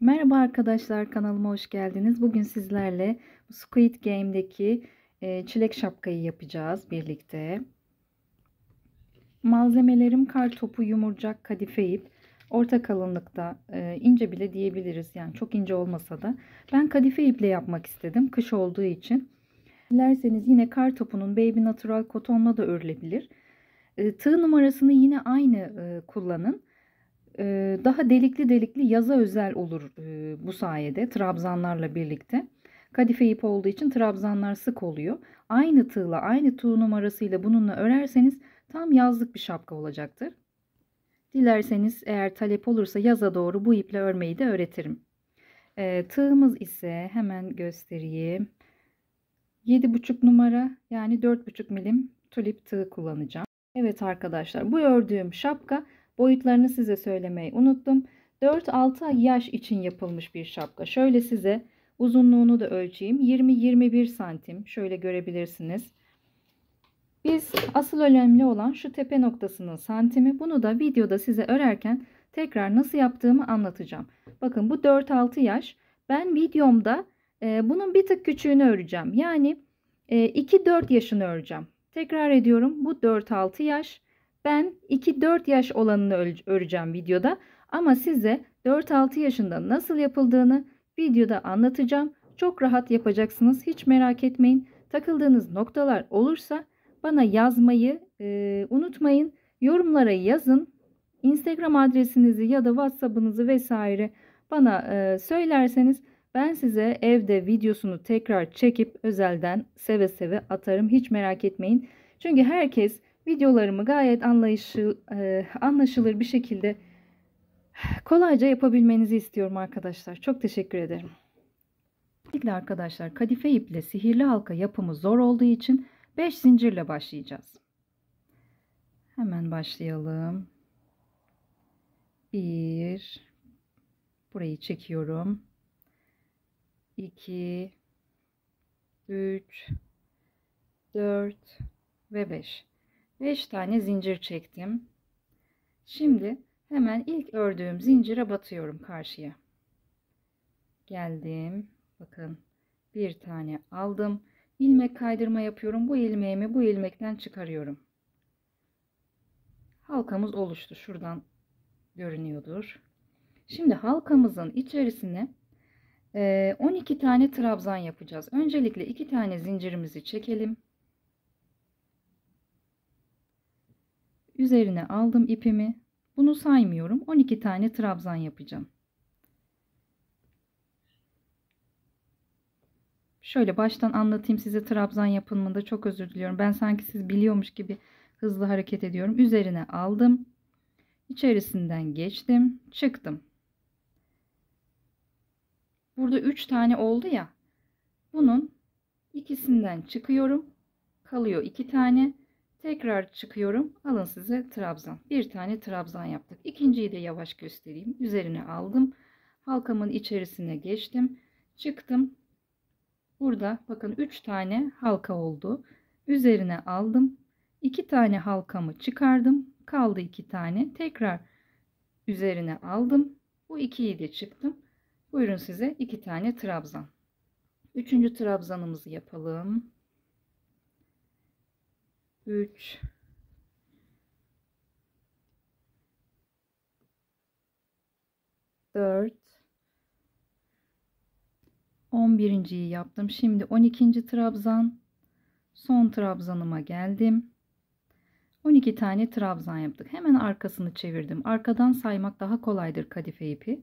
Merhaba arkadaşlar, kanalıma hoş geldiniz. Bugün sizlerle Squid Game'deki çilek şapkayı yapacağız birlikte. Malzemelerim kar topu, yumurcak, kadife ip, orta kalınlıkta, ince bile diyebiliriz. Yani çok ince olmasa da. Ben kadife iple yapmak istedim, kış olduğu için. Dilerseniz yine kar topunun Baby Natural kotonla da örülebilir. Tığ numarasını yine aynı kullanın. Daha delikli delikli yaza özel olur bu sayede trabzanlarla birlikte. Kadife ip olduğu için trabzanlar sık oluyor. Aynı tığla, aynı tığ numarasıyla bununla örerseniz tam yazlık bir şapka olacaktır. Dilerseniz eğer talep olursa yaza doğru bu iple örmeyi de öğretirim. Tığımız ise hemen göstereyim. 7,5 numara, yani 4,5 milim tulip tığ kullanacağım. Evet arkadaşlar, bu ördüğüm şapka, boyutlarını size söylemeyi unuttum. 4-6 yaş için yapılmış bir şapka. Şöyle size uzunluğunu da ölçeyim. 20-21 santim. Şöyle görebilirsiniz. Biz asıl önemli olan şu tepe noktasının santimi. Bunu da videoda size örerken tekrar nasıl yaptığımı anlatacağım. Bakın bu 4-6 yaş. Ben videomda bunun bir tık küçüğünü öreceğim. Yani 2-4 yaşını öreceğim. Tekrar ediyorum, bu 4-6 yaş. Ben 2-4 yaş olanını öreceğim videoda. Ama size 4-6 yaşında nasıl yapıldığını videoda anlatacağım. Çok rahat yapacaksınız. Hiç merak etmeyin. Takıldığınız noktalar olursa bana yazmayı unutmayın. Yorumlara yazın. Instagram adresinizi ya da WhatsApp'ınızı vesaire bana söylerseniz ben size evde videosunu tekrar çekip özelden seve seve atarım. Hiç merak etmeyin. Çünkü herkes videolarımı gayet anlaşılır bir şekilde kolayca yapabilmenizi istiyorum arkadaşlar. Çok teşekkür ederim. Özellikle arkadaşlar, kadife iple sihirli halka yapımı zor olduğu için 5 zincirle başlayacağız. Hemen başlayalım. 1, burayı çekiyorum. 2, 3, 4 ve 5. 5 tane zincir çektim. Şimdi hemen ilk ördüğüm zincire batıyorum karşıya. Geldim. Bakın, bir tane aldım. İlmek kaydırma yapıyorum. Bu ilmeğimi bu ilmekten çıkarıyorum. Halkamız oluştu. Şuradan görünüyordur. Şimdi halkamızın içerisine 12 tane trabzan yapacağız. Öncelikle 2 tane zincirimizi çekelim. Üzerine aldım ipimi. Bunu saymıyorum. 12 tane trabzan yapacağım. Şöyle baştan anlatayım size trabzan yapılımında, çok özür diliyorum. Ben sanki siz biliyormuş gibi hızlı hareket ediyorum. Üzerine aldım. İçerisinden geçtim. Çıktım. Burada 3 tane oldu ya. Bunun ikisinden çıkıyorum. Kalıyor 2 tane. Tekrar çıkıyorum. Alın size trabzan. Bir tane trabzan yaptık. İkinciyi de yavaş göstereyim. Üzerine aldım. Halkamın içerisine geçtim. Çıktım. Burada bakın 3 tane halka oldu. Üzerine aldım. 2 tane halkamı çıkardım. Kaldı 2 tane. Tekrar üzerine aldım. Bu ikiyi de çıktım. Buyurun size 2 tane trabzan. Üçüncü trabzanımızı yapalım. 3, 4, 11.yi yaptım. Şimdi 12. trabzan, son trabzanıma geldim. 12 tane trabzan yaptık. Hemen arkasını çevirdim. Arkadan saymak daha kolaydır kadife ipi.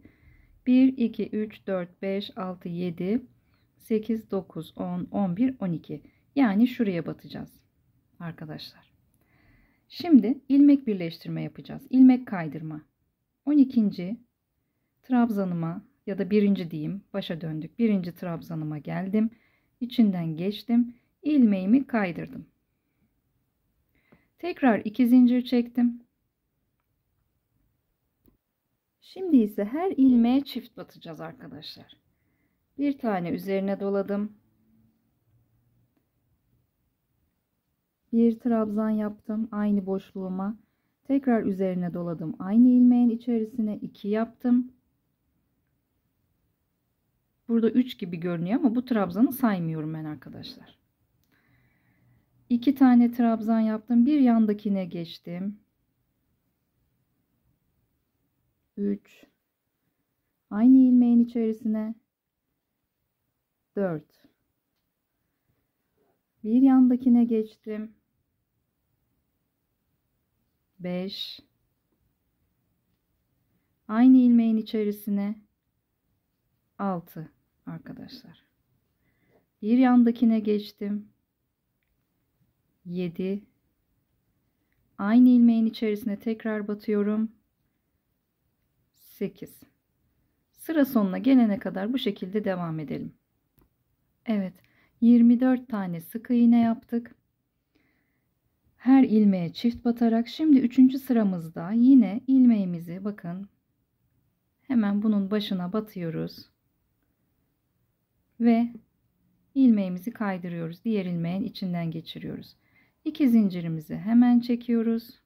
1, 2, 3, 4, 5, 6, 7, 8, 9, 10, 11, 12. Yani şuraya batacağız arkadaşlar. Şimdi ilmek birleştirme yapacağız. İlmek kaydırma. 12. trabzanıma ya da birinci diyeyim, başa döndük. Birinci trabzanıma geldim. İçinden geçtim. İlmeğimi kaydırdım. Tekrar 2 zincir çektim. Şimdi ise her ilmeğe çift batacağız arkadaşlar. Bir tane üzerine doladım. Bir trabzan yaptım aynı boşluğuma. Tekrar üzerine doladım. Aynı ilmeğin içerisine 2 yaptım. burada 3 gibi görünüyor ama bu trabzanı saymıyorum ben arkadaşlar. 2 tane trabzan yaptım. Bir yandakine geçtim. 3. Aynı ilmeğin içerisine 4. Bir yandakine geçtim. 5. Aynı ilmeğin içerisine 6 arkadaşlar. Bir yandakine geçtim. 7. Aynı ilmeğin içerisine tekrar batıyorum. 8. Sıra sonuna gelene kadar bu şekilde devam edelim. Evet, 24 tane sık iğne yaptık. Her ilmeğe çift batarak şimdi 3. sıramızda yine ilmeğimizi bakın hemen bunun başına batıyoruz ve ilmeğimizi kaydırıyoruz. Diğer ilmeğin içinden geçiriyoruz. 2 zincirimizi hemen çekiyoruz.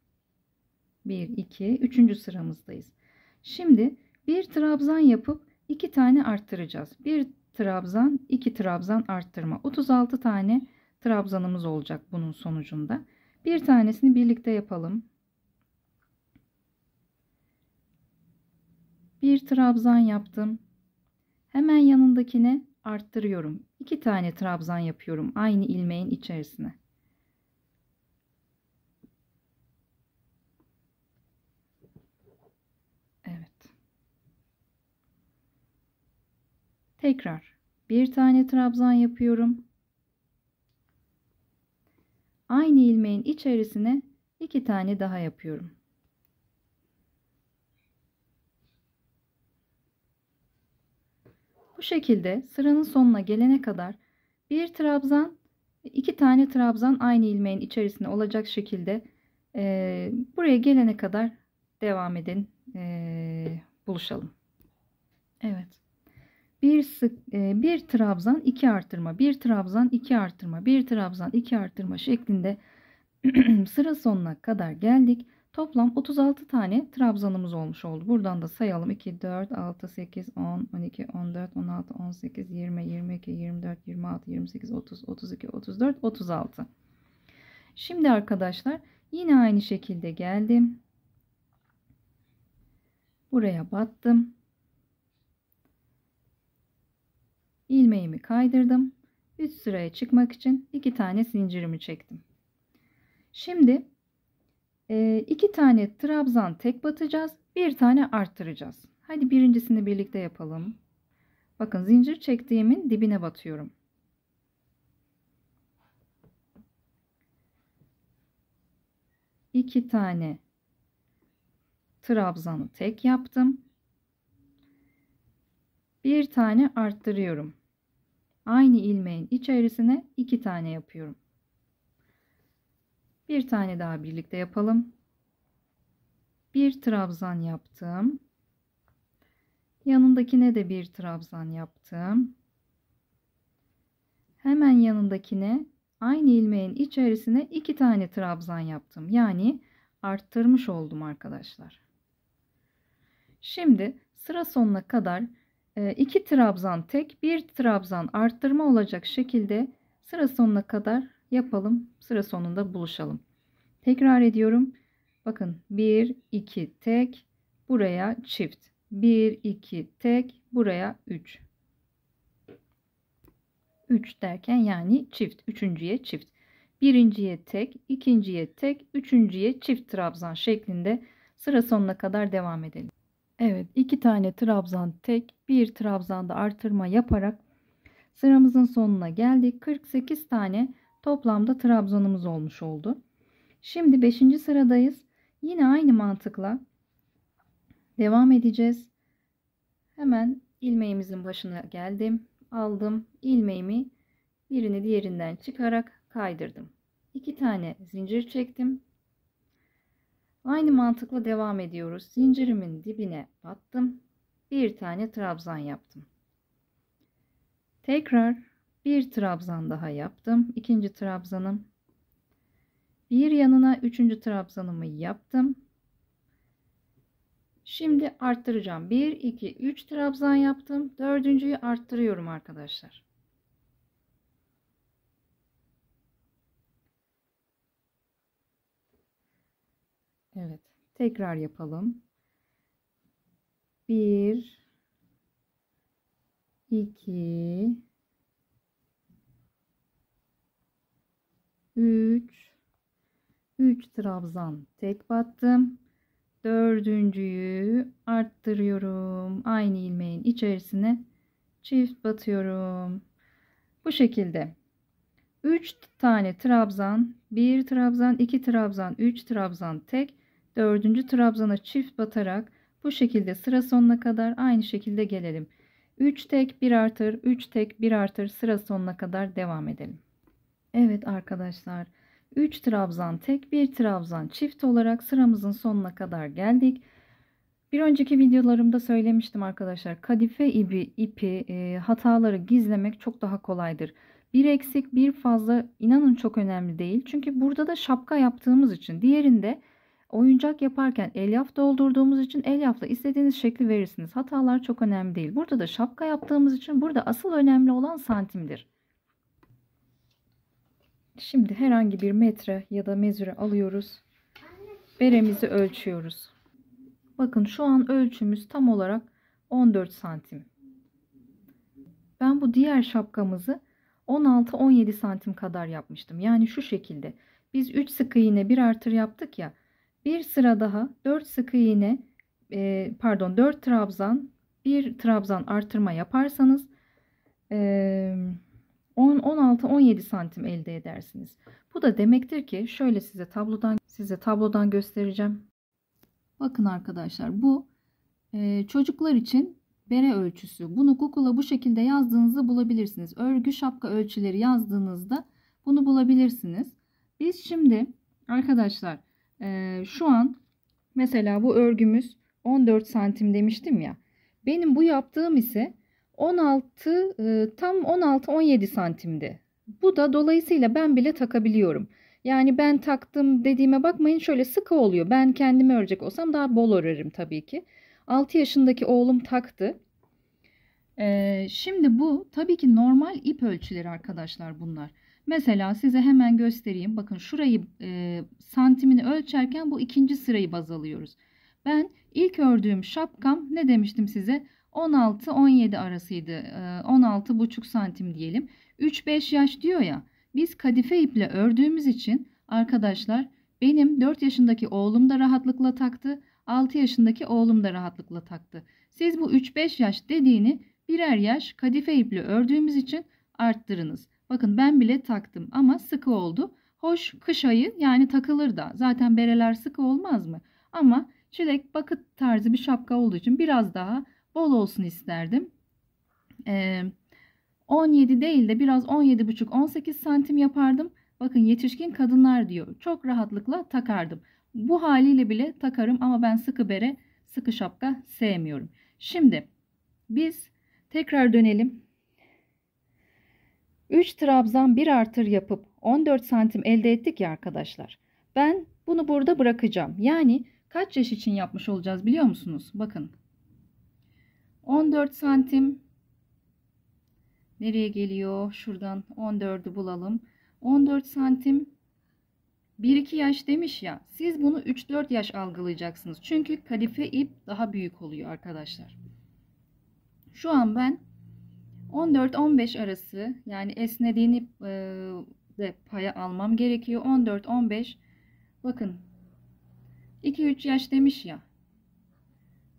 1 2 3. sıramızdayız. Şimdi bir trabzan yapıp 2 tane arttıracağız. Bir trabzan, 2 trabzan arttırma. 36 tane trabzanımız olacak bunun sonucunda. Bir tanesini birlikte yapalım. Bir trabzan yaptım. Hemen yanındakine arttırıyorum. 2 tane trabzan yapıyorum aynı ilmeğin içerisine. Evet. Tekrar bir tane trabzan yapıyorum. Aynı ilmeğin içerisine 2 tane daha yapıyorum. Bu şekilde sıranın sonuna gelene kadar bir trabzan, 2 tane trabzan aynı ilmeğin içerisine olacak şekilde buraya gelene kadar devam edin. Buluşalım. Evet. Bir trabzan 2 artırma, bir trabzan 2 artırma, bir trabzan 2 artırma şeklinde sıra sonuna kadar geldik. Toplam 36 tane trabzanımız olmuş oldu. Buradan da sayalım. 2, 4, 6, 8, 10, 12, 14, 16, 18, 20, 22, 24, 26, 28, 30, 32, 34, 36. Şimdi arkadaşlar yine aynı şekilde geldim. Buraya battım. İlmeğimi kaydırdım. Üst sıraya çıkmak için 2 tane zincirimi çektim. Şimdi 2 tane trabzan tek batacağız. Bir tane arttıracağız. Hadi birincisini birlikte yapalım. Bakın zincir çektiğimin dibine batıyorum. İki tane trabzanı tek yaptım. Bir tane arttırıyorum. Aynı ilmeğin içerisine 2 tane yapıyorum. Bir tane daha birlikte yapalım. Bir trabzan yaptım. Yanındakine de bir trabzan yaptım. Hemen yanındakine aynı ilmeğin içerisine 2 tane trabzan yaptım. Yani arttırmış oldum arkadaşlar. Şimdi sıra sonuna kadar 2 trabzan tek, bir trabzan arttırma olacak şekilde sıra sonuna kadar yapalım. Sıra sonunda buluşalım. Tekrar ediyorum. Bakın 1 2 tek, buraya çift. 1 2 tek, buraya 3. 3 derken yani çift. Üçüncüye çift. Birinciye tek, ikinciye tek, üçüncüye çift trabzan şeklinde sıra sonuna kadar devam edelim. Evet, 2 tane trabzan tek, bir trabzan da artırma yaparak sıramızın sonuna geldik. 48 tane toplamda trabzanımız olmuş oldu. Şimdi 5. sıradayız. Yine aynı mantıkla devam edeceğiz. Hemen ilmeğimizin başına geldim. Aldım ilmeğimi, birini diğerinden çıkarak kaydırdım. 2 tane zincir çektim. Aynı mantıkla devam ediyoruz. Zincirimin dibine battım. Bir tane trabzan yaptım. Tekrar bir trabzan daha yaptım. İkinci trabzanım. Bir yanına üçüncü trabzanımı yaptım. Şimdi arttıracağım. 1, 2, 3 trabzan yaptım. Dördüncüyü arttırıyorum arkadaşlar. Evet. Tekrar yapalım. 1, 2, 3 trabzan tek battım. Dördüncüyü arttırıyorum. Aynı ilmeğin içerisine çift batıyorum. Bu şekilde 3 tane trabzan, 1 trabzan, 2 trabzan, 3 trabzan tek, dördüncü trabzana çift batarak bu şekilde sıra sonuna kadar aynı şekilde gelelim. 3 tek 1 artır, 3 tek 1 artır, sıra sonuna kadar devam edelim. Evet arkadaşlar, 3 trabzan tek 1 trabzan çift olarak sıramızın sonuna kadar geldik. Bir önceki videolarımda söylemiştim arkadaşlar, kadife ipi hataları gizlemek çok daha kolaydır. Bir eksik bir fazla inanın çok önemli değil. Çünkü burada da şapka yaptığımız için, diğerinde oyuncak yaparken elyaf doldurduğumuz için elyafla istediğiniz şekli verirsiniz. Hatalar çok önemli değil. Burada da şapka yaptığımız için burada asıl önemli olan santimdir. Şimdi herhangi bir metre ya da mezure alıyoruz. Beremizi ölçüyoruz. Bakın şu an ölçümüz tam olarak 14 santim. Ben bu diğer şapkamızı 16-17 santim kadar yapmıştım. Yani şu şekilde. Biz 3 sık iğne bir artır yaptık ya. Bir sıra daha 4 sık iğne 4 trabzan, bir trabzan artırma yaparsanız 16-17 santim elde edersiniz. Bu da demektir ki şöyle size tablodan göstereceğim. Bakın arkadaşlar, bu çocuklar için bere ölçüsü. Bunu Google'a bu şekilde yazdığınızda bulabilirsiniz. Örgü şapka ölçüleri yazdığınızda bunu bulabilirsiniz. Biz şimdi arkadaşlar şu an mesela bu örgümüz 14 santim demiştim ya. Benim bu yaptığım ise 16 tam 16-17 santimdi. Bu da dolayısıyla ben bile takabiliyorum. Yani ben taktım dediğime bakmayın, şöyle sıkı oluyor. Ben kendimi örecek olsam daha bol örerim tabii ki. 6 yaşındaki oğlum taktı. Şimdi bu tabii ki normal ip ölçüleri arkadaşlar bunlar. Mesela size hemen göstereyim. Bakın şurayı santimini ölçerken bu ikinci sırayı baz alıyoruz. Ben ilk ördüğüm şapkam ne demiştim size? 16-17 arasıydı. 16,5 santim diyelim. 3-5 yaş diyor ya. Biz kadife iple ördüğümüz için arkadaşlar benim 4 yaşındaki oğlum da rahatlıkla taktı. 6 yaşındaki oğlum da rahatlıkla taktı. Siz bu 3-5 yaş dediğini birer yaş kadife iple ördüğümüz için arttırınız. Bakın ben bile taktım ama sıkı oldu. Hoş kış ayı yani takılır da. Zaten bereler sıkı olmaz mı? Ama çilek bakıt tarzı bir şapka olduğu için biraz daha bol olsun isterdim. 17 değil de biraz 17,5-18 santim yapardım. Bakın yetişkin kadınlar diyor. Çok rahatlıkla takardım. Bu haliyle bile takarım ama ben sıkı bere, sıkı şapka sevmiyorum. Şimdi biz tekrar dönelim. 3 trabzan bir artır yapıp 14 santim elde ettik ya arkadaşlar. Ben bunu burada bırakacağım. Yani kaç yaş için yapmış olacağız biliyor musunuz? Bakın. 14 santim nereye geliyor? Şuradan 14'ü bulalım. 14 santim 1-2 yaş demiş ya. Siz bunu 3-4 yaş algılayacaksınız. Çünkü kadife ip daha büyük oluyor arkadaşlar. Şu an ben 14-15 arası, yani esnediğini de paya almam gerekiyor. 14-15, bakın 2-3 yaş demiş ya.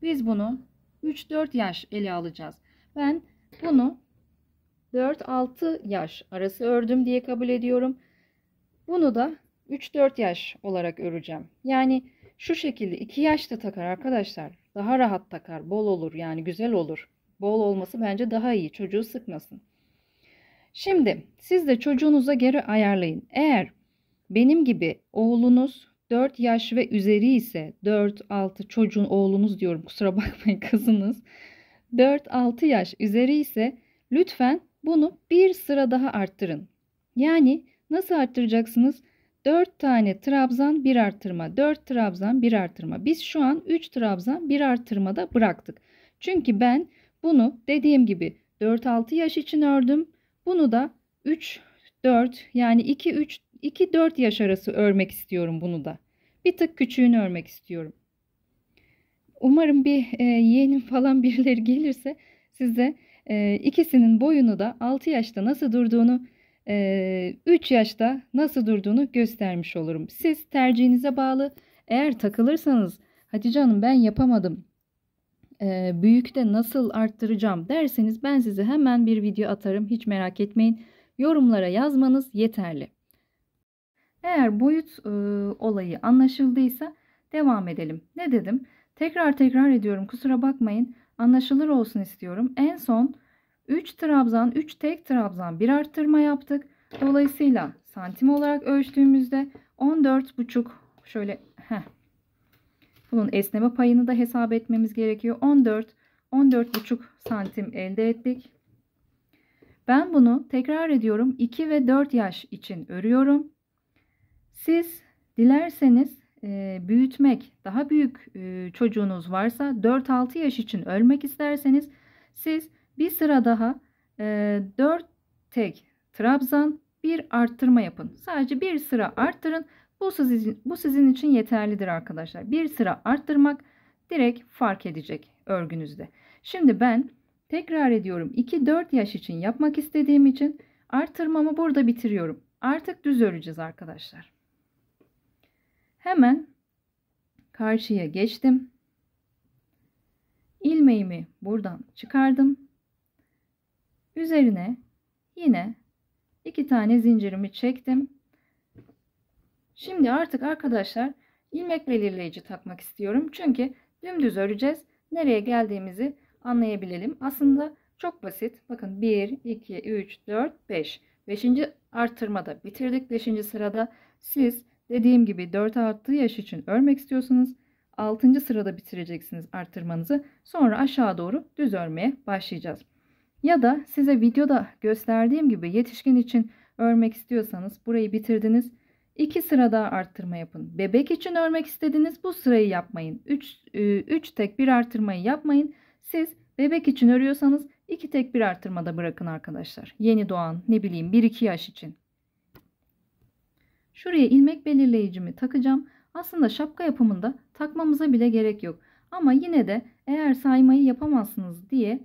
Biz bunu 3-4 yaş ele alacağız. Ben bunu 4-6 yaş arası ördüm diye kabul ediyorum. Bunu da 3-4 yaş olarak öreceğim. Yani şu şekilde 2 yaş da takar arkadaşlar. Daha rahat takar, bol olur, yani güzel olur. Bol olması bence daha iyi. Çocuğu sıkmasın. Şimdi siz de çocuğunuza göre ayarlayın. Eğer benim gibi oğlunuz 4 yaş ve üzeri ise, 4-6 çocuğun oğlunuz diyorum, kusura bakmayın, kızınız 4-6 yaş üzeri ise lütfen bunu bir sıra daha arttırın. Yani nasıl arttıracaksınız? 4 tane trabzan, bir artırma, 4 trabzan, bir artırma. Biz şu an 3 trabzan, bir artırmada bıraktık. Çünkü ben bunu dediğim gibi 4-6 yaş için ördüm. Bunu da 3-4 yani 2-4 yaş arası örmek istiyorum bunu da. Bir tık küçüğünü örmek istiyorum. Umarım bir yeğenim falan birileri gelirse size ikisinin boyunu da 6 yaşta nasıl durduğunu 3 yaşta nasıl durduğunu göstermiş olurum. Siz tercihinize bağlı. Eğer takılırsanız Hatice Hanım ben yapamadım, büyükte nasıl arttıracağım derseniz ben size hemen bir video atarım. Hiç merak etmeyin. Yorumlara yazmanız yeterli. Eğer boyut olayı anlaşıldıysa devam edelim. Ne dedim? Tekrar ediyorum. Kusura bakmayın. Anlaşılır olsun istiyorum. En son 3 trabzan, 3 tek trabzan, bir arttırma yaptık. Dolayısıyla santim olarak ölçtüğümüzde 14,5 şöyle bunun esneme payını da hesap etmemiz gerekiyor. 14,5 santim elde ettik. Ben bunu tekrar ediyorum 2 ve 4 yaş için örüyorum. Siz dilerseniz büyütmek, daha büyük çocuğunuz varsa 4-6 yaş için örmek isterseniz siz bir sıra daha 4 tek trabzan, bir arttırma yapın. Sadece bir sıra arttırın. Bu sizin için yeterlidir arkadaşlar. Bir sıra arttırmak direkt fark edecek örgünüzde. Şimdi ben tekrar ediyorum 2-4 yaş için yapmak istediğim için arttırmamı burada bitiriyorum. Artık düz öreceğiz arkadaşlar. Hemen karşıya geçtim. İlmeğimi buradan çıkardım. Üzerine yine 2 tane zincirimi çektim. Şimdi artık arkadaşlar ilmek belirleyici takmak istiyorum. Çünkü dümdüz öreceğiz. Nereye geldiğimizi anlayabilelim. Aslında çok basit. Bakın 1, 2, 3, 4, 5. 5. artırmada bitirdik. 5. sırada siz dediğim gibi 4-6 yaş için örmek istiyorsunuz. 6. sırada bitireceksiniz arttırmanızı. Sonra aşağı doğru düz örmeye başlayacağız. Ya da size videoda gösterdiğim gibi yetişkin için örmek istiyorsanız burayı bitirdiniz. 2 sıra daha arttırma yapın. Bebek için örmek istediğiniz bu sırayı yapmayın. 3 tek bir arttırmayı yapmayın. Siz bebek için örüyorsanız 2 tek bir arttırmada bırakın arkadaşlar. Yeni doğan ne bileyim 1-2 yaş için. Şuraya ilmek belirleyicimi takacağım. Aslında şapka yapımında takmamıza bile gerek yok. Ama yine de eğer saymayı yapamazsınız diye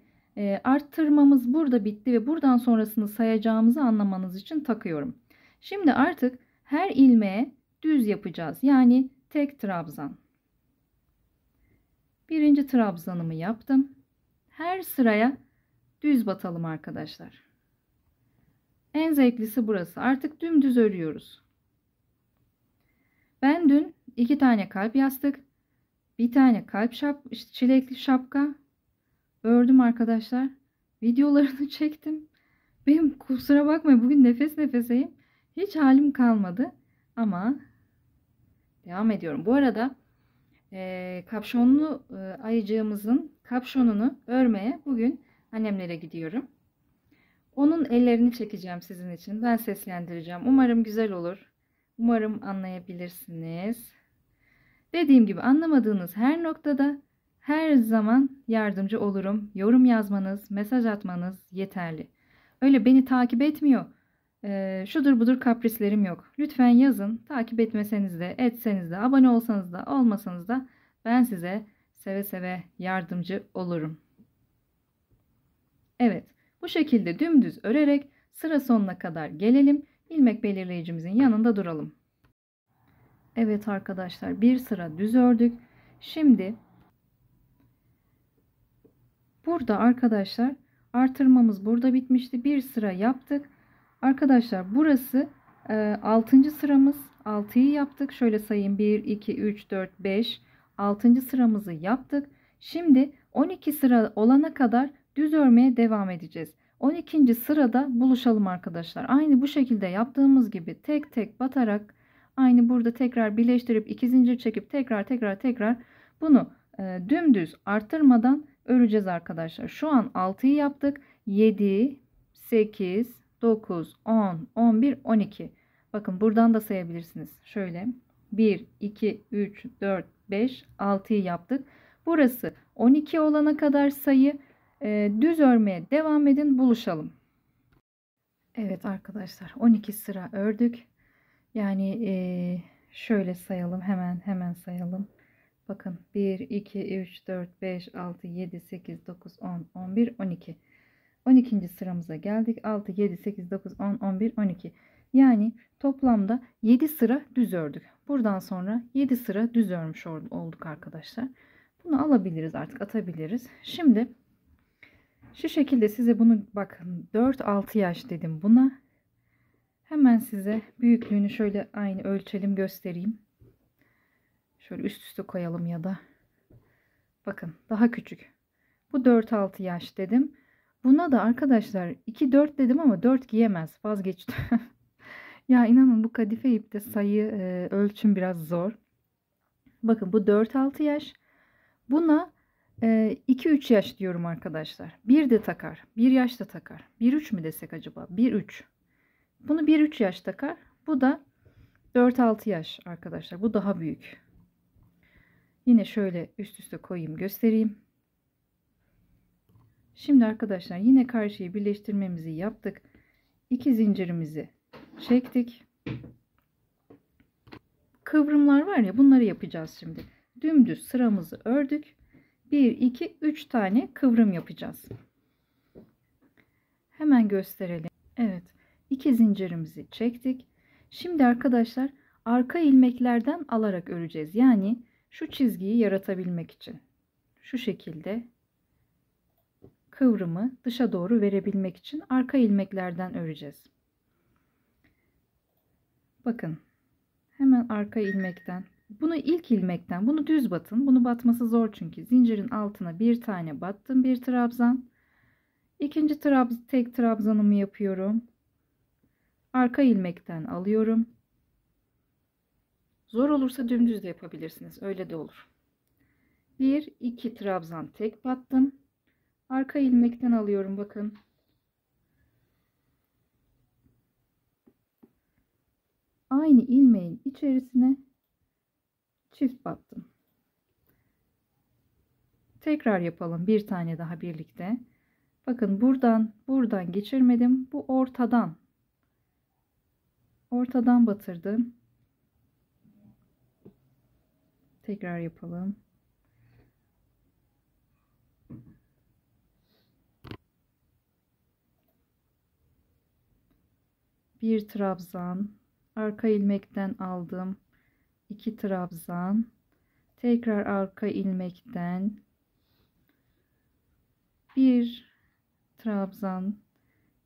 arttırmamız burada bitti ve buradan sonrasını sayacağımızı anlamanız için takıyorum. Şimdi artık her ilmeğe düz yapacağız. Yani tek trabzan. Birinci trabzanımı yaptım. Her sıraya düz batalım arkadaşlar. En zevklisi burası. Artık dümdüz örüyoruz. Ben dün 2 tane kalp yastık, bir tane kalp çilekli şapka ördüm arkadaşlar. Videolarını çektim. Benim kusura bakmayın bugün nefes nefeseyim. Hiç halim kalmadı. Ama devam ediyorum. Bu arada kapşonlu ayıcığımızın kapşonunu örmeye bugün annemlere gidiyorum. Onun ellerini çekeceğim sizin için. Ben seslendireceğim. Umarım güzel olur. Umarım anlayabilirsiniz. Dediğim gibi anlamadığınız her noktada her zaman yardımcı olurum. Yorum yazmanız, mesaj atmanız yeterli. Öyle beni takip etmiyor. Şudur budur kaprislerim yok. Lütfen yazın. Takip etmeseniz de, etseniz de, abone olsanız da, olmasanız da ben size seve seve yardımcı olurum. Evet, bu şekilde dümdüz örerek sıra sonuna kadar gelelim. İlmek belirleyicimizin yanında duralım. Evet arkadaşlar, bir sıra düz ördük. Şimdi burada arkadaşlar artırmamız burada bitmişti. Bir sıra yaptık. Arkadaşlar burası 6. sıramız. 6'yı yaptık. Şöyle sayayım. 1, 2, 3, 4, 5. 6. sıramızı yaptık. Şimdi 12 sıra olana kadar düz örmeye devam edeceğiz. 12. sırada buluşalım arkadaşlar. Aynı bu şekilde yaptığımız gibi tek tek batarak aynı burada tekrar birleştirip 2 zincir çekip tekrar bunu dümdüz arttırmadan öreceğiz arkadaşlar. Şu an 6'yı yaptık. 7, 8, 9, 10, 11, 12. Bakın buradan da sayabilirsiniz. Şöyle 1, 2, 3, 4, 5, 6'yı yaptık. Burası 12 olana kadar sayı. Düz örmeye devam edin, buluşalım. Evet arkadaşlar, 12 sıra ördük. Yani şöyle sayalım, hemen sayalım. Bakın 1, 2, 3, 4, 5, 6, 7, 8, 9, 10, 11, 12. 12. sıramıza geldik. 6, 7, 8, 9, 10, 11, 12. Yani toplamda 7 sıra düz ördük. Buradan sonra 7 sıra düz örmüş olduk arkadaşlar. Bunu alabiliriz, artık atabiliriz. Şimdi şu şekilde size bunu, bakın 4-6 yaş dedim buna. Hemen size büyüklüğünü şöyle aynı ölçelim, göstereyim. Şöyle üst üste koyalım ya da. Bakın daha küçük. Bu 4-6 yaş dedim. Buna da arkadaşlar 2-4 dedim ama 4 giyemez. Vazgeçtim. Ya inanın bu kadife ipte sayı ölçüm biraz zor. Bakın bu 4-6 yaş. Buna 2-3 yaş diyorum arkadaşlar. 1 de takar. 1 yaş da takar. 1-3 mü desek acaba? 1-3. Bunu 1-3 yaş takar. Bu da 4-6 yaş arkadaşlar. Bu daha büyük. Yine şöyle üst üste koyayım, göstereyim. Şimdi arkadaşlar yine karşıyı birleştirmemizi yaptık. 2 zincirimizi çektik. Kıvrımlar var ya, bunları yapacağız şimdi. Dümdüz sıramızı ördük. 1, 2, 3 tane kıvrım yapacağız. Hemen gösterelim. Evet. 2 zincirimizi çektik. Şimdi arkadaşlar arka ilmeklerden alarak öreceğiz. Yani şu çizgiyi yaratabilmek için. Şu şekilde kıvrımı dışa doğru verebilmek için arka ilmeklerden öreceğiz. Bakın. Hemen arka ilmekten. Bunu ilk ilmekten. Bunu düz batın. Bunu batması zor çünkü. Zincirin altına bir tane battım. Bir trabzan. İkinci tek trabzanımı yapıyorum. Arka ilmekten alıyorum. Zor olursa dümdüz de yapabilirsiniz. Öyle de olur. 1-2 trabzan tek battım. Arka ilmekten alıyorum, bakın. Aynı ilmeğin içerisine çift battım. Tekrar yapalım bir tane daha birlikte. Bakın buradan geçirmedim. Bu ortadan batırdım. Tekrar yapalım. Bir trabzan, arka ilmekten aldım. 2 trabzan, tekrar arka ilmekten bir trabzan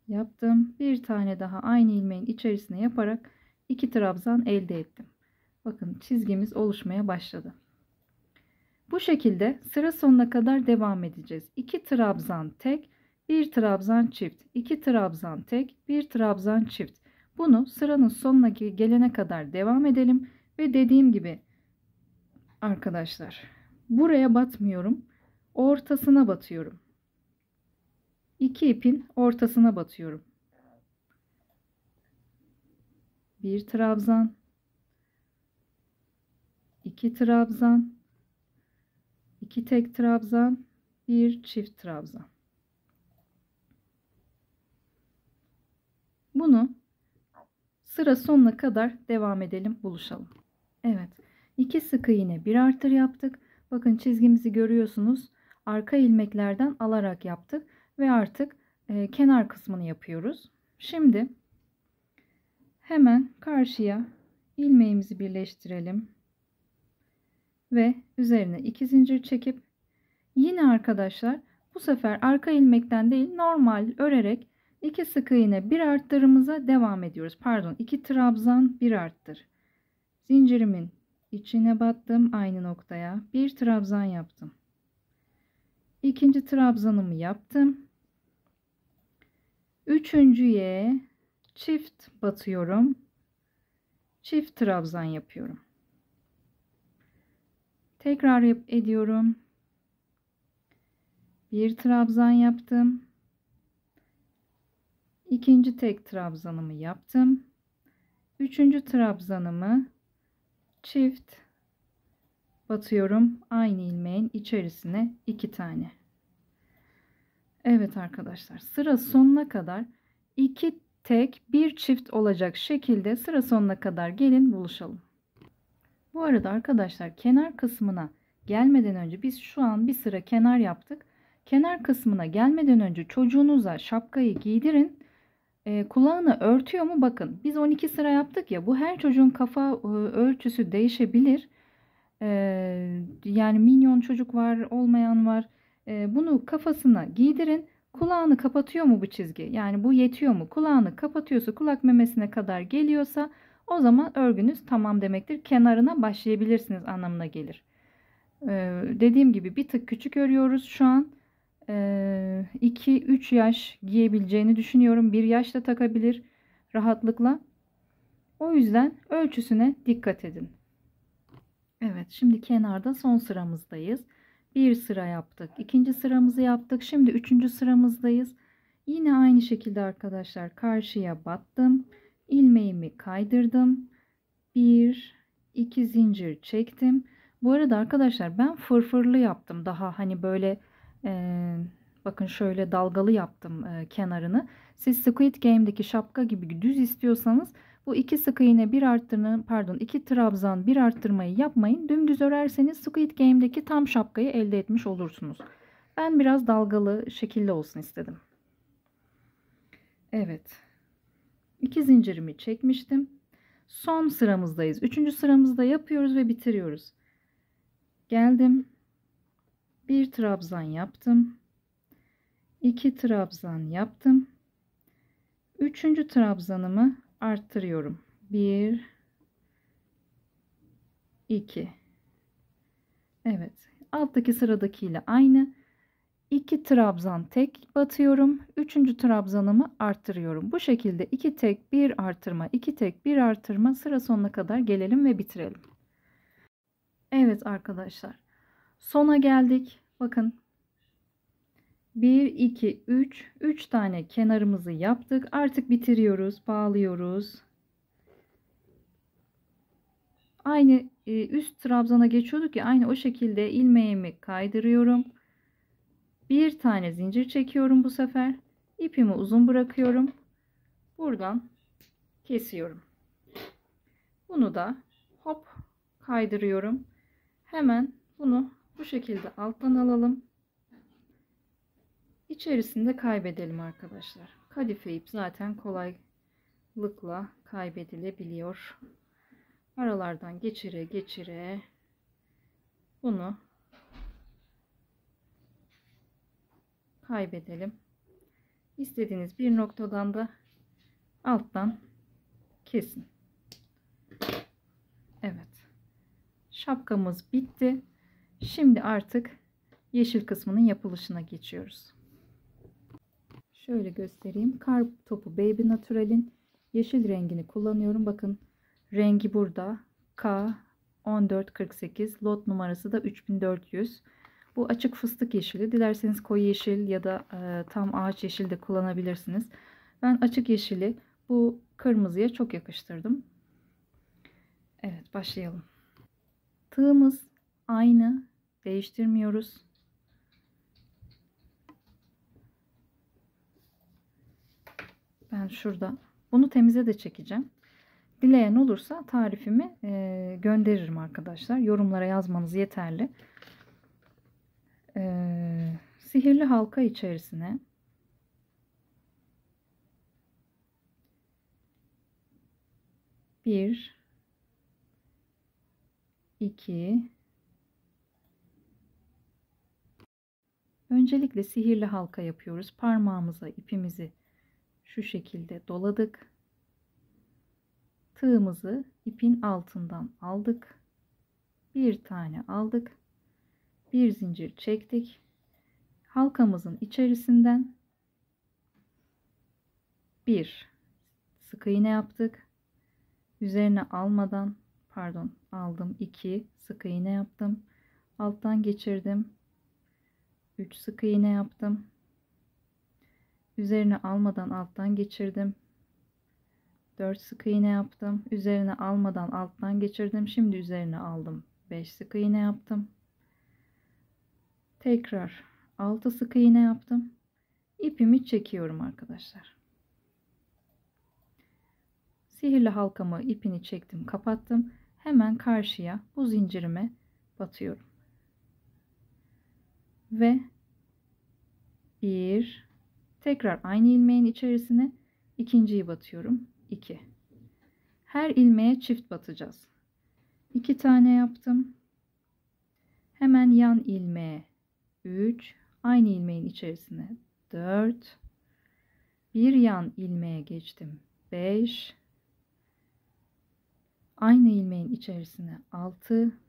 yaptım. Bir tane daha aynı ilmeğin içerisine yaparak 2 trabzan elde ettim. Bakın çizgimiz oluşmaya başladı. Bu şekilde sıra sonuna kadar devam edeceğiz. 2 trabzan tek, 1 trabzan çift, 2 trabzan tek, 1 trabzan çift. Bunu sıranın sonuna gelene kadar devam edelim ve dediğim gibi arkadaşlar, buraya batmıyorum. Ortasına batıyorum. 2 ipin ortasına batıyorum. 1 trabzan, 2 trabzan, 2 tek trabzan, 1 çift trabzan. Bunu sıra sonuna kadar devam edelim, buluşalım. Evet, 2 sık iğne, 1 artır yaptık. Bakın çizgimizi görüyorsunuz. Arka ilmeklerden alarak yaptık ve artık kenar kısmını yapıyoruz. Şimdi hemen karşıya ilmeğimizi birleştirelim ve üzerine 2 zincir çekip yine arkadaşlar bu sefer arka ilmekten değil, normal örerek 2 sık iğne, 1 arttırımıza devam ediyoruz. Pardon, 2 trabzan, 1 arttır. Zincirimin içine battım, aynı noktaya 1 trabzan yaptım. İkinci trabzanımı yaptım. Üçüncüye çift batıyorum. Çift trabzan yapıyorum. Tekrar ediyorum. Bir trabzan yaptım. İkinci tek trabzanımı yaptım. Üçüncü trabzanımı çift batıyorum. Aynı ilmeğin içerisine 2 tane. Evet arkadaşlar, sıra sonuna kadar 2 tek bir çift olacak şekilde sıra sonuna kadar gelin buluşalım. Bu arada arkadaşlar, kenar kısmına gelmeden önce biz şu an bir sıra kenar yaptık. Kenar kısmına gelmeden önce çocuğunuza şapkayı giydirin. Kulağını örtüyor mu bakın. Biz 12 sıra yaptık ya, bu her çocuğun kafa ölçüsü değişebilir. Yani minyon çocuk var, olmayan var. Bunu kafasına giydirin. Kulağını kapatıyor mu bu çizgi? Yani bu yetiyor mu? Kulağını kapatıyorsa, kulak memesine kadar geliyorsa, o zaman örgünüz tamam demektir. Kenarına başlayabilirsiniz anlamına gelir. Dediğim gibi bir tık küçük örüyoruz şu an. 2-3 yaş giyebileceğini düşünüyorum. 1 yaş da takabilir rahatlıkla. O yüzden ölçüsüne dikkat edin. Evet, şimdi kenarda son sıramızdayız. Bir sıra yaptık. İkinci sıramızı yaptık. Şimdi üçüncü sıramızdayız. Yine aynı şekilde arkadaşlar, karşıya battım. İlmeğimi kaydırdım. 1-2 zincir çektim. Bu arada arkadaşlar, ben fırfırlı yaptım. Daha hani böyle bakın şöyle dalgalı yaptım kenarını. Siz Squid Game'deki şapka gibi düz istiyorsanız bu 2 sık iğne bir arttırma, pardon, 2 trabzan bir arttırmayı yapmayın. Dümdüz örerseniz Squid Game'deki tam şapkayı elde etmiş olursunuz. Ben biraz dalgalı şekilli olsun istedim. Evet. 2 zincirimi çekmiştim. Son sıramızdayız. Üçüncü sıramızda yapıyoruz ve bitiriyoruz. Geldim. Bir trabzan yaptım. 2 trabzan yaptım. Üçüncü trabzanımı arttırıyorum. 1 2. Evet. Alttaki sıradakiyle aynı. 2 trabzan tek batıyorum. Üçüncü trabzanımı arttırıyorum. Bu şekilde 2 tek bir artırma, 2 tek bir artırma, sıra sonuna kadar gelelim ve bitirelim. Evet arkadaşlar, sona geldik. Bakın, 1 2 3 tane kenarımızı yaptık. Artık bitiriyoruz, bağlıyoruz. Aynı üst trabzana geçiyorduk ya, aynı o şekilde ilmeğimi kaydırıyorum. Bir tane zincir çekiyorum bu sefer. İpimi uzun bırakıyorum. Buradan kesiyorum. Bunu da hop kaydırıyorum. Hemen bunu bu şekilde alttan alalım. İçerisinde kaybedelim arkadaşlar. Kadife ip zaten kolaylıkla kaybedilebiliyor. Aralardan geçire geçire bunu kaybedelim. İstediğiniz bir noktadan da alttan kesin. Evet. Şapkamız bitti. Şimdi artık yeşil kısmının yapılışına geçiyoruz. Şöyle göstereyim. Kar topu Baby Natural'in yeşil rengini kullanıyorum. Bakın, rengi burada. K 1448. Lot numarası da 3400. Bu açık fıstık yeşili. Dilerseniz koyu yeşil ya da tam ağaç yeşil de kullanabilirsiniz. Ben açık yeşili bu kırmızıya çok yakıştırdım. Evet, başlayalım. Tığımız aynı. Değiştirmiyoruz. Ben şurada bunu temize de çekeceğim. Dileyen olursa tarifimi gönderirim arkadaşlar. Yorumlara yazmanız yeterli. Sihirli halka içerisine bir, iki, öncelikle sihirli halka yapıyoruz. Parmağımıza ipimizi şu şekilde doladık. Tığımızı ipin altından aldık. Bir tane aldık. Bir zincir çektik. Halkamızın içerisinden bir sık iğne yaptık. Üzerine almadan, pardon, aldım, 2 sık iğne yaptım. Alttan geçirdim. 3 sık iğne yaptım. Üzerine almadan alttan geçirdim. 4 sık iğne yaptım. Üzerine almadan alttan geçirdim. Şimdi üzerine aldım. 5 sık iğne yaptım. Tekrar 6 sık iğne yaptım. İpimi çekiyorum arkadaşlar. Sihirli halkamı ipini çektim, kapattım. Hemen karşıya bu zincirime batıyorum. Ve bir, tekrar aynı ilmeğin içerisine ikinciyi batıyorum. 2. Her ilmeğe çift batacağız. 2 tane yaptım. Hemen yan ilmeğe 3, aynı ilmeğin içerisine 4, bir yan ilmeğe geçtim 5, aynı ilmeğin içerisine 6,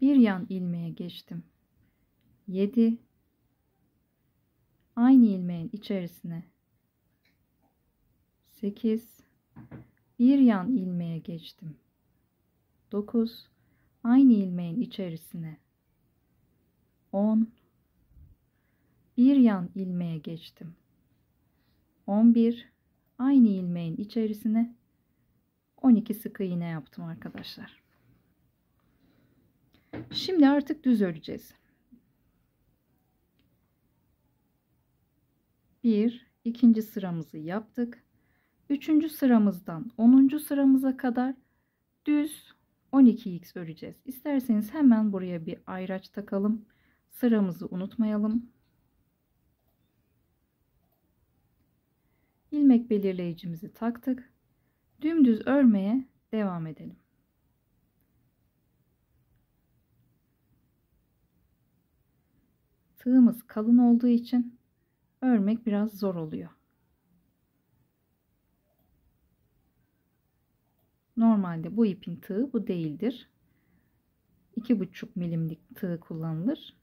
bir yan ilmeğe geçtim 7, aynı ilmeğin içerisine 8, bir yan ilmeğe geçtim 9, aynı ilmeğin içerisine 10, bir yan ilmeğe geçtim 11, aynı ilmeğin içerisine 12 sık iğne yaptım arkadaşlar. Şimdi artık düz öreceğiz. 1, ikinci sıramızı yaptık. 3. sıramızdan 10. sıramıza kadar düz 12x öreceğiz. İsterseniz hemen buraya bir ayraç takalım. Sıramızı unutmayalım. İlmek belirleyicimizi taktık. Dümdüz örmeye devam edelim. Tığımız kalın olduğu için örmek biraz zor oluyor. Normalde bu ipin tığı bu değildir. 2,5 milimlik tığ kullanılır.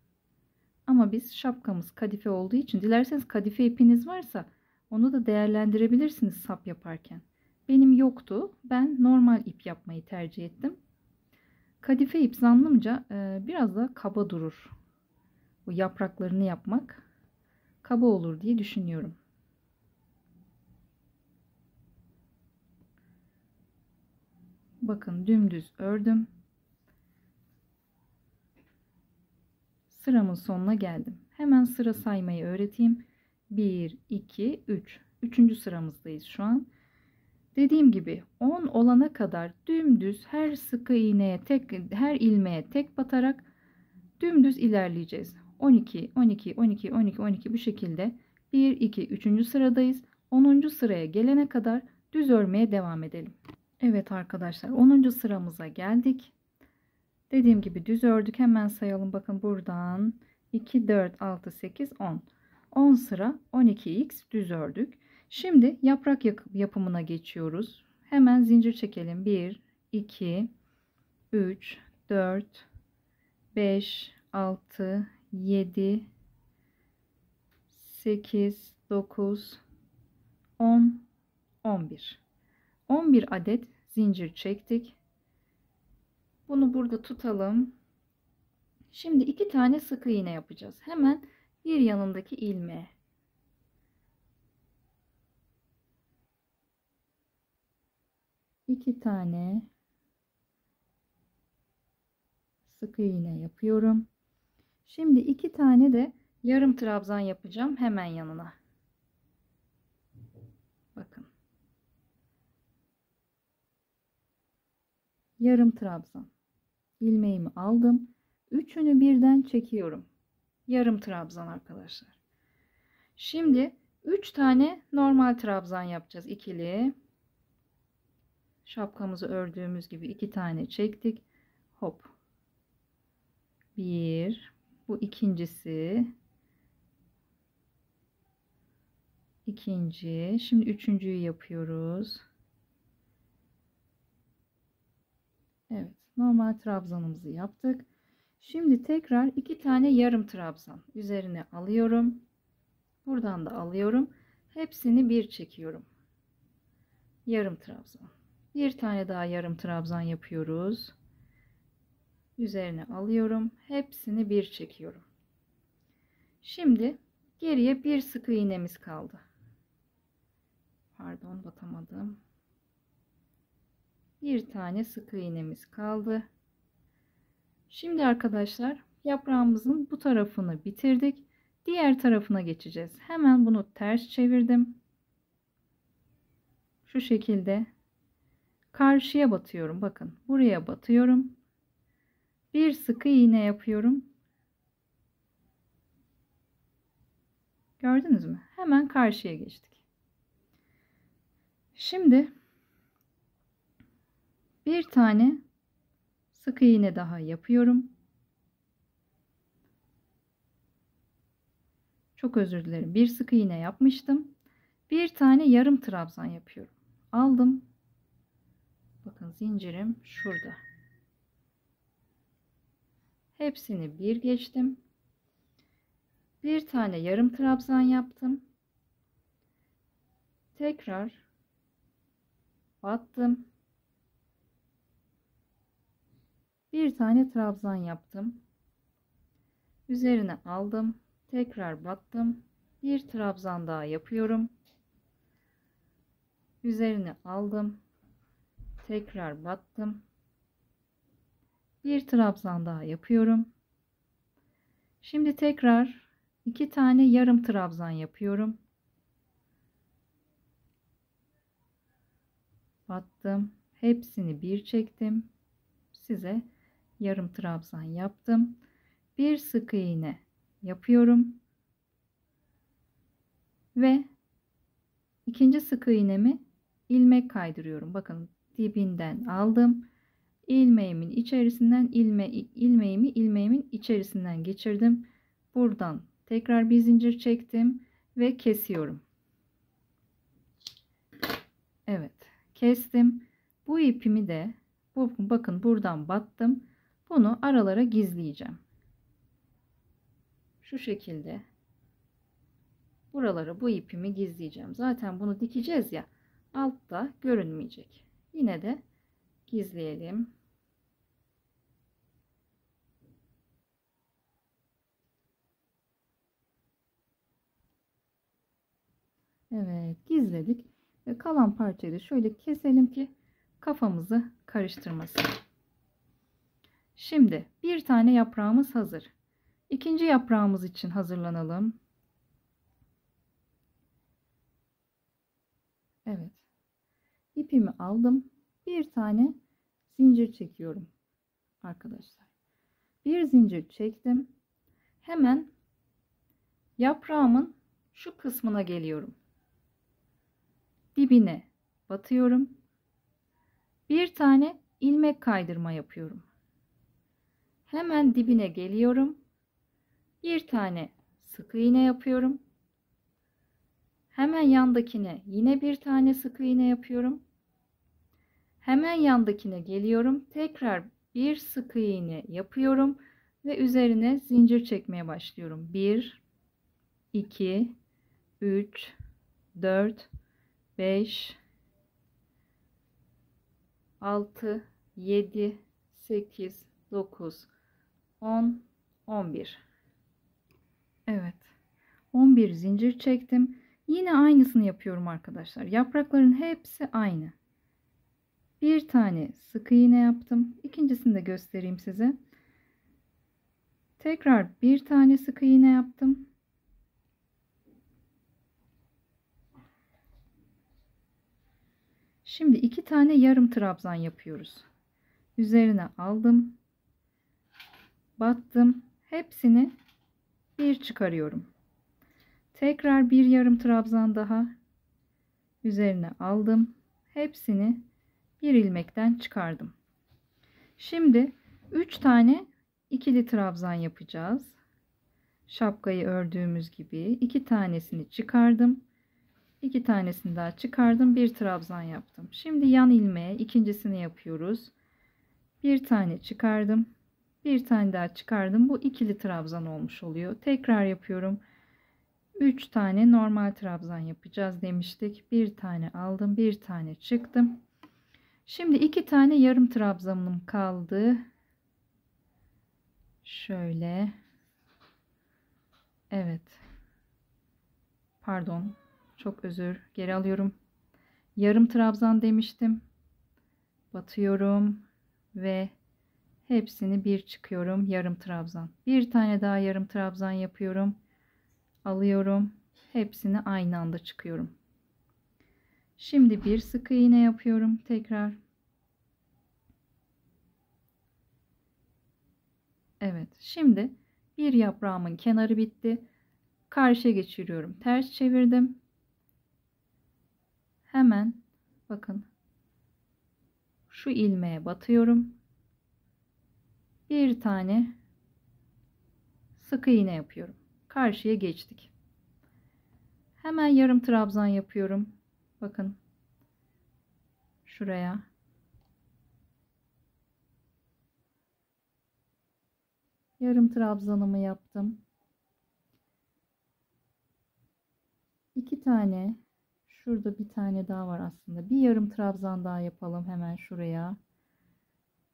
Ama biz şapkamız kadife olduğu için, dilerseniz kadife ipiniz varsa onu da değerlendirebilirsiniz sap yaparken. Benim yoktu. Ben normal ip yapmayı tercih ettim. Kadife ip zannımca biraz da kaba durur. Bu yapraklarını yapmak kaba olur diye düşünüyorum. Bakın dümdüz ördüm. Sıramın sonuna geldim. Hemen sıra saymayı öğreteyim. 1, 2, 3. 3. sıramızdayız şu an. Dediğim gibi 10 olana kadar dümdüz her sık iğneye her ilmeğe tek batarak dümdüz ilerleyeceğiz. 12, 12, 12, 12, 12 bu şekilde 1, 2, 3. sıradayız. 10. sıraya gelene kadar düz örmeye devam edelim. Evet arkadaşlar 10. sıramıza geldik. Dediğim gibi düz ördük. Hemen sayalım. Bakın buradan 2, 4, 6, 8, 10. 10 sıra 12x düz ördük. Şimdi yaprak yapımına geçiyoruz. Hemen zincir çekelim. 1, 2, 3, 4, 5, 6, 7, 8, 9, 10, 11. 11 adet zincir çektik. Bunu burada tutalım. Şimdi 2 tane sık iğne yapacağız. Hemen bir yanındaki ilmeğe. İki tane sık iğne yapıyorum. Şimdi 2 tane de yarım trabzan yapacağım hemen yanına. Bakın. Yarım trabzan. İlmeğimi aldım. Üçünü birden çekiyorum. Yarım trabzan arkadaşlar. Şimdi 3 tane normal trabzan yapacağız. İkili. Şapkamızı ördüğümüz gibi 2 tane çektik. Hop. 1. Bu ikincisi. İkinci. Şimdi üçüncüyü yapıyoruz. Evet. Normal trabzanımızı yaptık. Şimdi tekrar 2 tane yarım trabzan üzerine alıyorum. Buradan da alıyorum. Hepsini bir çekiyorum. Yarım trabzan. Bir tane daha yarım trabzan yapıyoruz. Üzerine alıyorum. Hepsini bir çekiyorum. Şimdi geriye bir sık iğnemiz kaldı. Pardon, batamadım. Bir tane sık iğnemiz kaldı. Şimdi arkadaşlar yaprağımızın bu tarafını bitirdik. Diğer tarafına geçeceğiz. Hemen bunu ters çevirdim. Şu şekilde karşıya batıyorum. Bakın buraya batıyorum. Bir sık iğne yapıyorum. Gördünüz mü? Hemen karşıya geçtik. Şimdi bir tane sık iğne daha yapıyorum. Çok özür dilerim. Bir sık iğne yapmıştım. Bir tane yarım trabzan yapıyorum. Aldım. Bakın zincirim şurada. Hepsini bir geçtim. Bir tane yarım trabzan yaptım. Tekrar battım. Bir tane trabzan yaptım. Üzerine aldım. Tekrar battım. Bir trabzan daha yapıyorum. Üzerine aldım. Tekrar battım. Bir trabzan daha yapıyorum. Şimdi tekrar 2 tane yarım trabzan yapıyorum. Battım. Hepsini bir çektim. Size yarım trabzan yaptım. Bir sık iğne yapıyorum. Ve ikinci sık iğnemi ilmek kaydırıyorum. Bakın dibinden aldım. İlmeğimin içerisinden ilmeğimin içerisinden geçirdim. Buradan tekrar bir zincir çektim ve kesiyorum. Evet, kestim. Bu ipimi de bakın buradan battım. Bunu aralara gizleyeceğim. Şu şekilde buralara bu ipimi gizleyeceğim. Zaten bunu dikeceğiz ya, altta görünmeyecek. Yine de gizleyelim. Evet, gizledik ve kalan parçayı da şöyle keselim ki kafamızı karıştırmasın. Şimdi bir tane yaprağımız hazır. İkinci yaprağımız için hazırlanalım. Evet. İpimi aldım. Bir tane zincir çekiyorum arkadaşlar. Bir zincir çektim. Hemen yaprağımın şu kısmına geliyorum. Dibine batıyorum. Bir tane ilmek kaydırma yapıyorum. Hemen dibine geliyorum. Bir tane sık iğne yapıyorum. Hemen yandakine yine bir tane sık iğne yapıyorum. Hemen yandakine geliyorum. Tekrar bir sık iğne yapıyorum ve üzerine zincir çekmeye başlıyorum. 1 2 3 4 5 6 7 8 9 10 11. Evet. 11 zincir çektim. Yine aynısını yapıyorum arkadaşlar. Yaprakların hepsi aynı. Bir tane sık iğne yaptım. İkincisini de göstereyim size. Tekrar bir tane sık iğne yaptım. Şimdi 2 tane yarım trabzan yapıyoruz. Üzerine aldım. Battım. Hepsini bir çıkarıyorum. Tekrar bir yarım trabzan daha. Üzerine aldım. Hepsini bir ilmekten çıkardım. Şimdi 3 tane ikili trabzan yapacağız. Şapkayı ördüğümüz gibi 2 tanesini çıkardım. 2 tanesini daha çıkardım. Bir trabzan yaptım. Şimdi yan ilmeğe ikincisini yapıyoruz. Bir tane çıkardım. Bir tane daha çıkardım. Bu ikili trabzan olmuş oluyor. Tekrar yapıyorum. 3 tane normal trabzan yapacağız demiştik. Bir tane aldım. Bir tane çıktım. Şimdi 2 tane yarım trabzanım kaldı. Şöyle. Evet. Pardon. Çok özür. Geri alıyorum. Yarım trabzan demiştim. Batıyorum ve hepsini bir çıkıyorum. Yarım trabzan. Bir tane daha yarım trabzan yapıyorum. Alıyorum. Hepsini aynı anda çıkıyorum. Şimdi bir sık iğne yapıyorum tekrar. Evet. Şimdi bir yaprağımın kenarı bitti. Karşıya geçiriyorum. Ters çevirdim. Hemen bakın şu ilmeğe batıyorum. Bir tane sık iğne yapıyorum. Karşıya geçtik. Hemen yarım trabzan yapıyorum. Bakın şuraya. Yarım trabzanımı yaptım. 2 tane, şurada bir tane daha var aslında. Bir yarım trabzan daha yapalım hemen şuraya.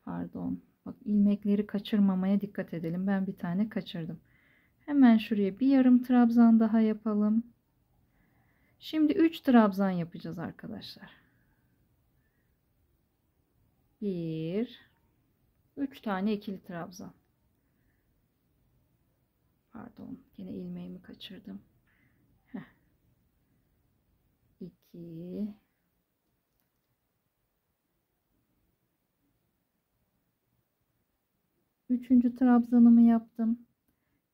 Pardon. Bak ilmekleri kaçırmamaya dikkat edelim. Ben bir tane kaçırdım. Hemen şuraya bir yarım trabzan daha yapalım. Şimdi 3 trabzan yapacağız arkadaşlar. 1 3 tane ikili trabzan. Pardon, yine ilmeğimi kaçırdım. 2 üçüncü trabzanımı yaptım.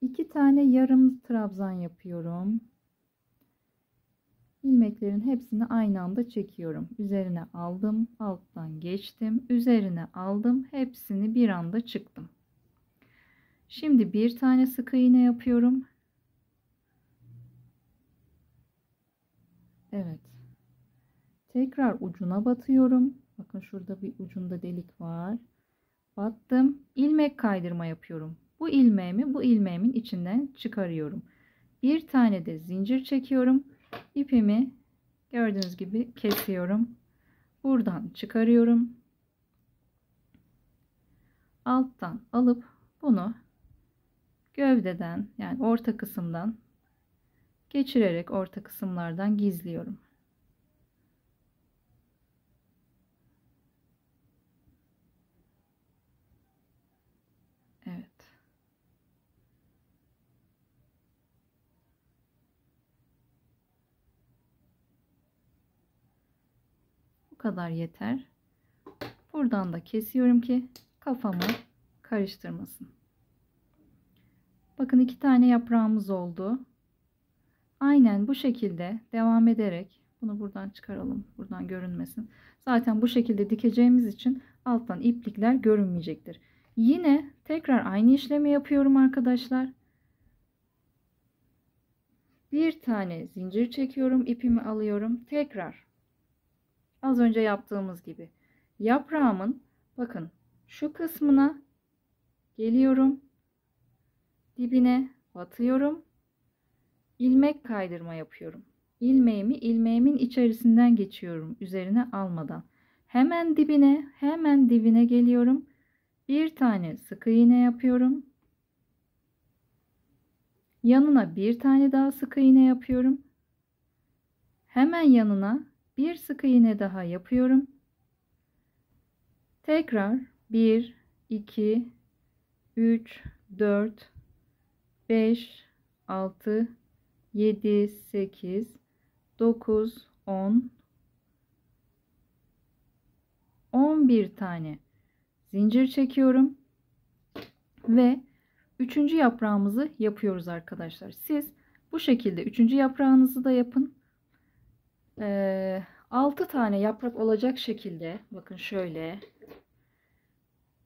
2 tane yarım trabzan yapıyorum. İlmeklerin hepsini aynı anda çekiyorum. Üzerine aldım, alttan geçtim, üzerine aldım, hepsini bir anda çıktım. Şimdi bir tane sık iğne yapıyorum. Evet. Tekrar ucuna batıyorum. Bakın şurada bir ucunda delik var. Battım. İlmek kaydırma yapıyorum. Bu ilmeğimi bu ilmeğimin içinden çıkarıyorum. Bir tane de zincir çekiyorum. İpimi gördüğünüz gibi kesiyorum. Buradan çıkarıyorum. Alttan alıp bunu gövdeden yani orta kısımdan geçirerek orta kısımlardan gizliyorum. Evet. Bu kadar yeter. Buradan da kesiyorum ki kafamı karıştırmasın. Bakın 2 tane yaprağımız oldu. Aynen bu şekilde devam ederek bunu buradan çıkaralım. Buradan görünmesin. Zaten bu şekilde dikeceğimiz için alttan iplikler görünmeyecektir. Yine tekrar aynı işlemi yapıyorum arkadaşlar. Bir tane zincir çekiyorum, ipimi alıyorum. Tekrar az önce yaptığımız gibi yaprağımın bakın şu kısmına geliyorum. Dibine batıyorum. İlmek kaydırma yapıyorum. İlmeğimi ilmeğimin içerisinden geçiyorum üzerine almadan. Hemen dibine geliyorum. Bir tane sık iğne yapıyorum. Yanına bir tane daha sık iğne yapıyorum. Hemen yanına bir sık iğne daha yapıyorum. Tekrar 1 2 3 4 5 6 7 8 9 10 11 tane zincir çekiyorum ve üçüncü yaprağımızı yapıyoruz arkadaşlar. Siz bu şekilde üçüncü yaprağınızı da yapın. 6 tane yaprak olacak şekilde bakın şöyle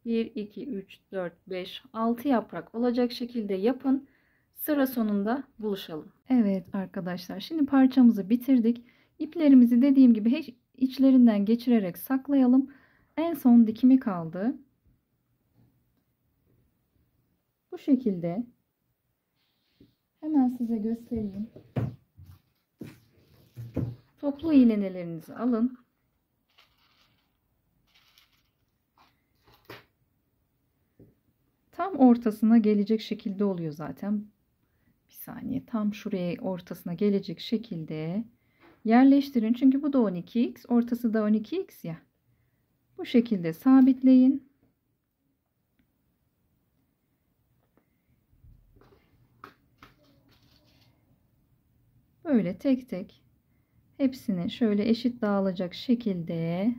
1 2 3 4 5 6 yaprak olacak şekilde yapın. Sıra sonunda buluşalım. Evet arkadaşlar, şimdi parçamızı bitirdik. İplerimizi dediğim gibi hiç içlerinden geçirerek saklayalım. En son dikimi kaldı. Bu şekilde hemen size göstereyim. Toplu iğnelerinizi alın. Tam ortasına gelecek şekilde oluyor zaten. Bir saniye, tam şuraya ortasına gelecek şekilde yerleştirin. Çünkü bu da 12x, ortası da 12x ya. Bu şekilde sabitleyin. Böyle tek tek hepsini şöyle eşit dağılacak şekilde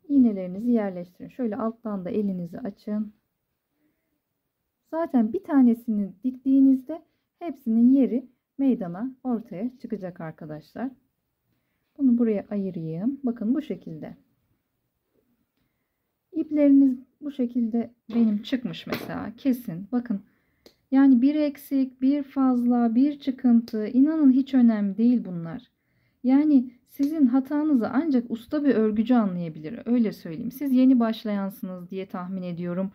iğnelerinizi yerleştirin. Şöyle alttan da elinizi açın. Zaten bir tanesini diktiğinizde hepsinin yeri meydana ortaya çıkacak arkadaşlar. Bunu buraya ayırayım. Bakın bu şekilde. İpleriniz bu şekilde benim çıkmış mesela. Kesin. Bakın. Yani bir eksik, bir fazla, bir çıkıntı. İnanın hiç önemli değil bunlar. Yani sizin hatanızı ancak usta bir örgücü anlayabilir. Öyle söyleyeyim. Siz yeni başlayansınız diye tahmin ediyorum.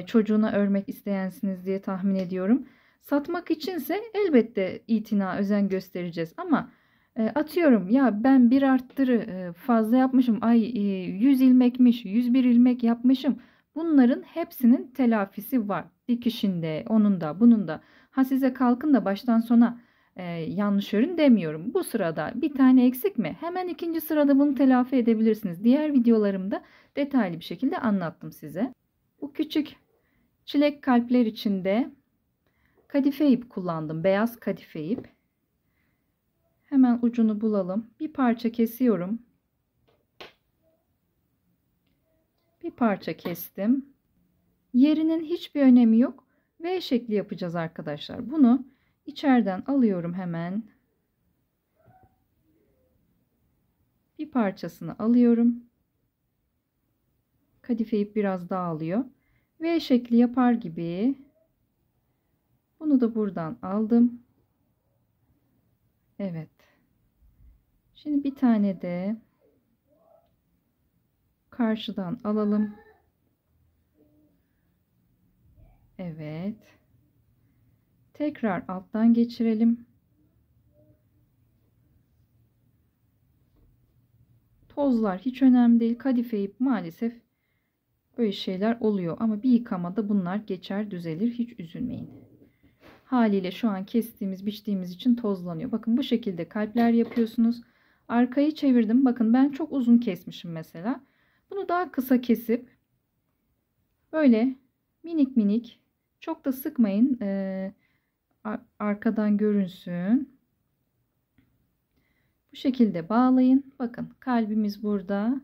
Çocuğuna örmek isteyensiniz diye tahmin ediyorum. Satmak içinse elbette itina, özen göstereceğiz. Ama atıyorum ya ben bir arttırı fazla yapmışım. Ay 100 ilmekmiş, 101 ilmek yapmışım. Bunların hepsinin telafisi var. Dikişinde, onun da, bunun da. Ha size kalkın da baştan sona yanlış örün demiyorum. Bu sırada bir tane eksik mi? Hemen ikinci sırada bunu telafi edebilirsiniz. Diğer videolarımda detaylı bir şekilde anlattım size. Bu küçük çilek kalpler içinde kadife ip kullandım. Beyaz kadife ip. Hemen ucunu bulalım. Bir parça kesiyorum. Bir parça kestim. Yerinin hiçbir önemi yok. V şekli yapacağız arkadaşlar. Bunu içeriden alıyorum hemen. Bir parçasını alıyorum. Kadife ip biraz dağılıyor. V şekli yapar gibi. Bunu da buradan aldım. Evet. Şimdi bir tane de karşıdan alalım. Evet. Tekrar alttan geçirelim. Tozlar hiç önemli değil. Kadife ip maalesef böyle şeyler oluyor. Ama bir yıkamada bunlar geçer, düzelir. Hiç üzülmeyin. Haliyle şu an kestiğimiz, biçtiğimiz için tozlanıyor. Bakın bu şekilde kalpler yapıyorsunuz. Arkayı çevirdim. Bakın ben çok uzun kesmişim mesela. Bunu daha kısa kesip böyle minik minik, çok da sıkmayın. Arkadan görünsün. Bu şekilde bağlayın. Bakın kalbimiz burada.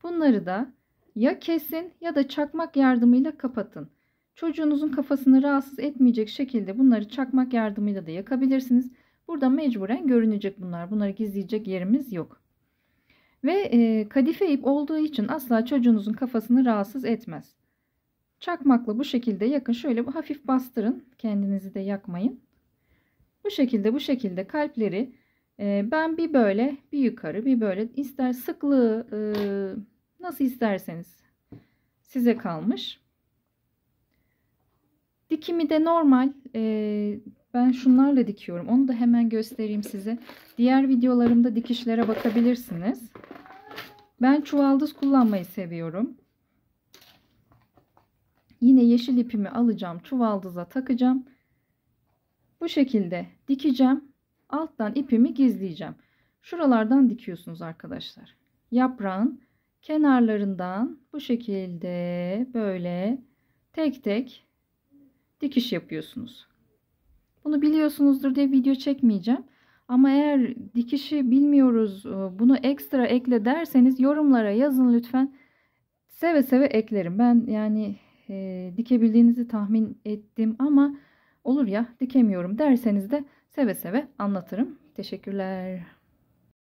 Bunları da ya kesin ya da çakmak yardımıyla kapatın. Çocuğunuzun kafasını rahatsız etmeyecek şekilde bunları çakmak yardımıyla da yakabilirsiniz. Burada mecburen görünecek bunlar. Bunları gizleyecek yerimiz yok. Ve kadife ip olduğu için asla çocuğunuzun kafasını rahatsız etmez. Çakmakla bu şekilde yakın. Şöyle hafif bastırın. Kendinizi de yakmayın. Bu şekilde kalpleri ben bir böyle bir yukarı bir böyle, ister sıklığı nasıl isterseniz size kalmış. Dikimi de normal. Ben şunlarla dikiyorum. Onu da hemen göstereyim size. Diğer videolarımda dikişlere bakabilirsiniz. Ben çuvaldız kullanmayı seviyorum. Yine yeşil ipimi alacağım. Çuvaldıza takacağım. Bu şekilde dikeceğim. Alttan ipimi gizleyeceğim. Şuralardan dikiyorsunuz arkadaşlar. Yaprağın kenarlarından bu şekilde böyle tek tek dikiş yapıyorsunuz. Bunu biliyorsunuzdur diye video çekmeyeceğim. Ama eğer dikişi bilmiyoruz, bunu ekstra ekle derseniz yorumlara yazın lütfen. Seve seve eklerim. Ben yani dikebildiğinizi tahmin ettim ama olur ya dikemiyorum derseniz de seve seve anlatırım. Teşekkürler.